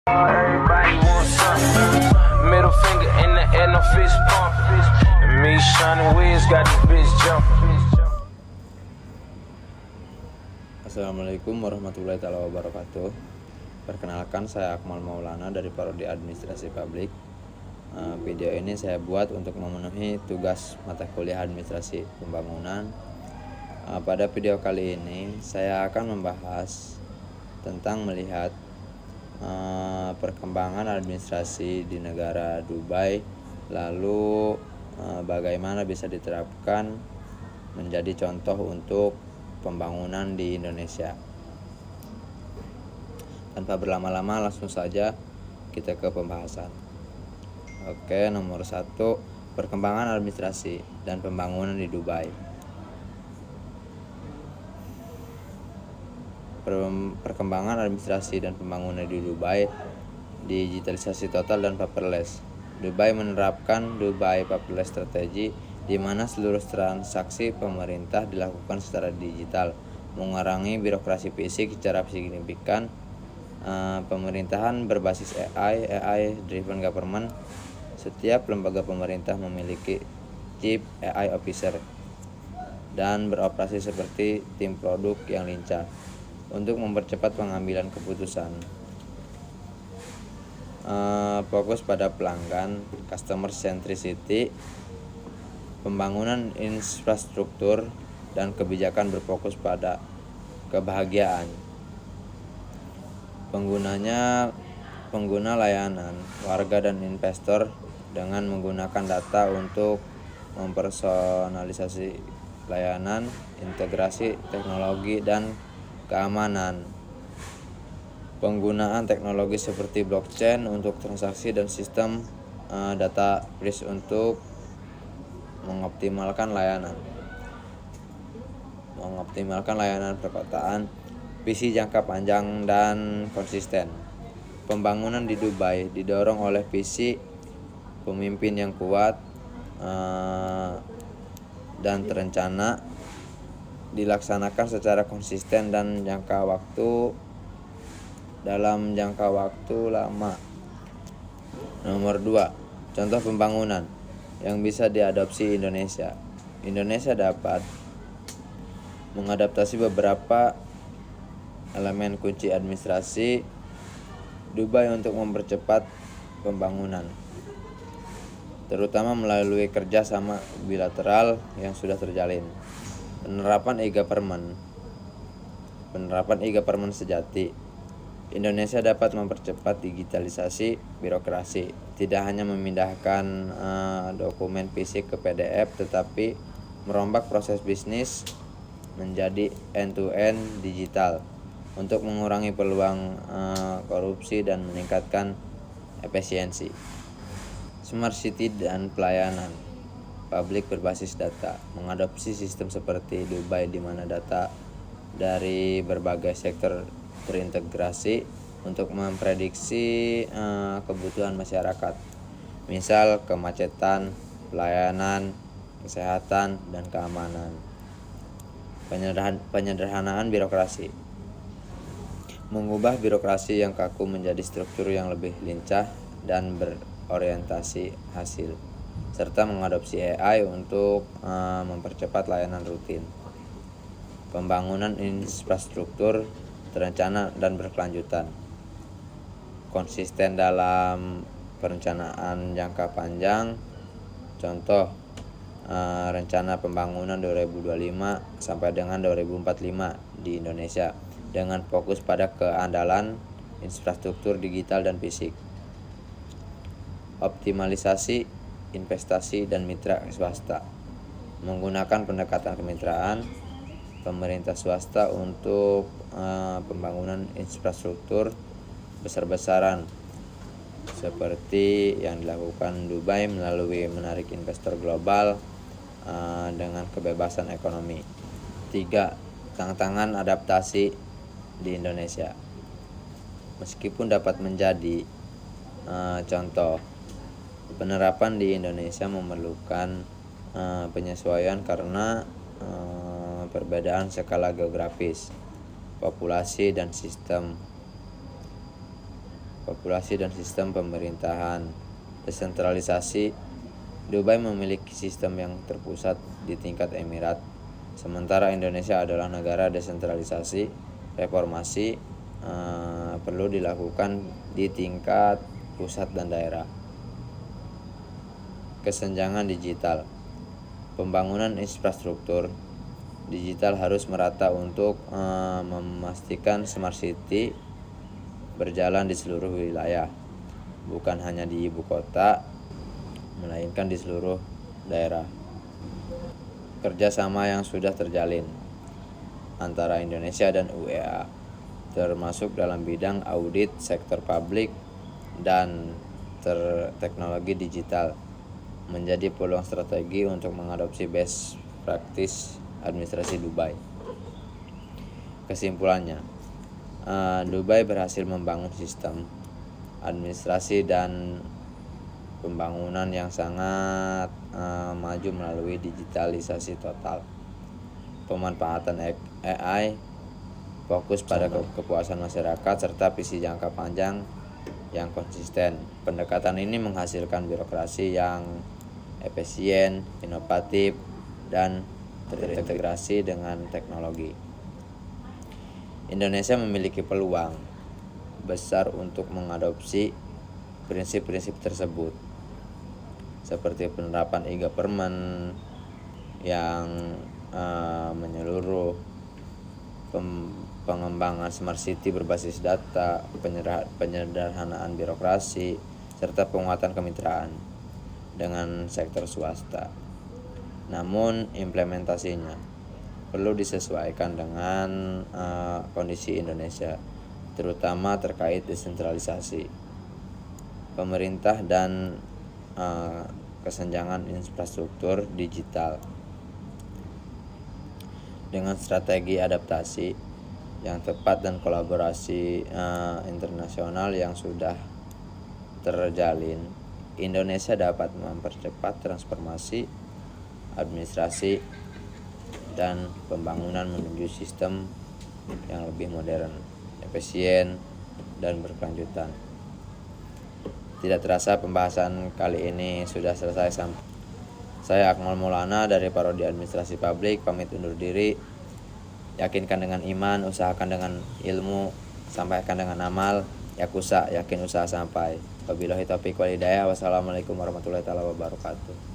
Everybody wants something. Middle finger in the air, no fist pump. And me, Shawnee Wiz, got this bitch jumping. Assalamualaikum warahmatullahi wabarakatuh. Perkenalkan, saya Akmal Maulana dari Prodi Administrasi Publik. Video ini saya buat untuk memenuhi tugas mata kuliah Administrasi Pembangunan. Pada video kali ini saya akan membahas tentang melihat perkembangan administrasi di negara Dubai, lalu bagaimana bisa diterapkan menjadi contoh untuk pembangunan di Indonesia. Tanpa berlama-lama, langsung saja kita ke pembahasan. Oke, nomor 1, perkembangan administrasi dan pembangunan di Dubai. Perkembangan administrasi dan pembangunan di Dubai, digitalisasi total dan paperless. Dubai menerapkan Dubai Paperless Strategy, di mana seluruh transaksi pemerintah dilakukan secara digital, mengurangi birokrasi fisik secara signifikan. Pemerintahan berbasis AI driven government. Setiap lembaga pemerintah memiliki Chief AI Officer dan beroperasi seperti tim produk yang lincah untuk mempercepat pengambilan keputusan. Fokus pada pelanggan, customer centricity. Pembangunan infrastruktur dan kebijakan berfokus pada kebahagiaan pengguna layanan, warga dan investor, dengan menggunakan data untuk mempersonalisasi layanan, integrasi teknologi dan keamanan. Penggunaan teknologi seperti blockchain untuk transaksi dan sistem database untuk mengoptimalkan layanan perkotaan. Visi jangka panjang dan konsisten. Pembangunan di Dubai didorong oleh visi pemimpin yang kuat dan terencana, dilaksanakan secara konsisten dan dalam jangka waktu lama. Nomor 2, contoh pembangunan yang bisa diadopsi Indonesia. Indonesia dapat mengadaptasi beberapa elemen kunci administrasi Dubai untuk mempercepat pembangunan, terutama melalui kerjasama bilateral yang sudah terjalin. Penerapan e-government sejati. Indonesia dapat mempercepat digitalisasi birokrasi, tidak hanya memindahkan dokumen fisik ke PDF, tetapi merombak proses bisnis menjadi end-to-end digital untuk mengurangi peluang korupsi dan meningkatkan efisiensi. Smart City dan pelayanan publik berbasis data. Mengadopsi sistem seperti Dubai, di mana data dari berbagai sektor terintegrasi untuk memprediksi kebutuhan masyarakat, misal kemacetan, pelayanan, kesehatan, dan keamanan. Penyederhanaan birokrasi. Mengubah birokrasi yang kaku menjadi struktur yang lebih lincah dan berorientasi hasil, serta mengadopsi AI untuk mempercepat layanan rutin. Pembangunan infrastruktur terencana dan berkelanjutan. Konsisten dalam perencanaan jangka panjang. Contoh, rencana pembangunan 2025 sampai dengan 2045 di Indonesia, dengan fokus pada keandalan infrastruktur digital dan fisik. Optimalisasi investasi dan mitra swasta. Menggunakan pendekatan kemitraan pemerintah swasta untuk pembangunan infrastruktur besar-besaran, seperti yang dilakukan Dubai melalui menarik investor global dengan kebebasan ekonomi. 3, tantangan adaptasi di Indonesia. Meskipun dapat menjadi contoh, penerapan di Indonesia memerlukan penyesuaian karena perbedaan skala geografis, populasi, dan sistem populasi dan sistem pemerintahan. Desentralisasi. Dubai memiliki sistem yang terpusat di tingkat emirat, sementara Indonesia adalah negara desentralisasi. Reformasi perlu dilakukan di tingkat pusat dan daerah. Kesenjangan digital. Pembangunan infrastruktur digital harus merata untuk memastikan smart city berjalan di seluruh wilayah, bukan hanya di ibu kota, melainkan di seluruh daerah. Kerjasama yang sudah terjalin antara Indonesia dan UEA, termasuk dalam bidang audit sektor publik dan teknologi digital, menjadi peluang strategi untuk mengadopsi best practice administrasi Dubai. Kesimpulannya, Dubai berhasil membangun sistem administrasi dan pembangunan yang sangat maju melalui digitalisasi total, pemanfaatan AI, fokus pada kepuasan masyarakat, serta visi jangka panjang yang konsisten. Pendekatan ini menghasilkan birokrasi yang efisien, inovatif, dan terintegrasi dengan teknologi. Indonesia memiliki peluang besar untuk mengadopsi prinsip-prinsip tersebut, seperti penerapan e-government yang menyeluruh, pengembangan smart city berbasis data, penyederhanaan birokrasi, serta penguatan kemitraan dengan sektor swasta. Namun implementasinya perlu disesuaikan dengan kondisi Indonesia, terutama terkait desentralisasi, pemerintah, dan kesenjangan infrastruktur digital. Dengan strategi adaptasi yang tepat dan kolaborasi internasional yang sudah terjalin, Indonesia dapat mempercepat transformasi administrasi dan pembangunan menuju sistem yang lebih modern, efisien, dan berkelanjutan. Tidak terasa pembahasan kali ini sudah selesai. Saya Akmal Maulana dari Prodi Administrasi Publik pamit undur diri. Yakinkan dengan iman, usahakan dengan ilmu, sampaikan dengan amal. Yakusa, yakin usaha sampai. Wabillahi taufiq wal hidayah. Wassalamualaikum warahmatullahi wabarakatuh.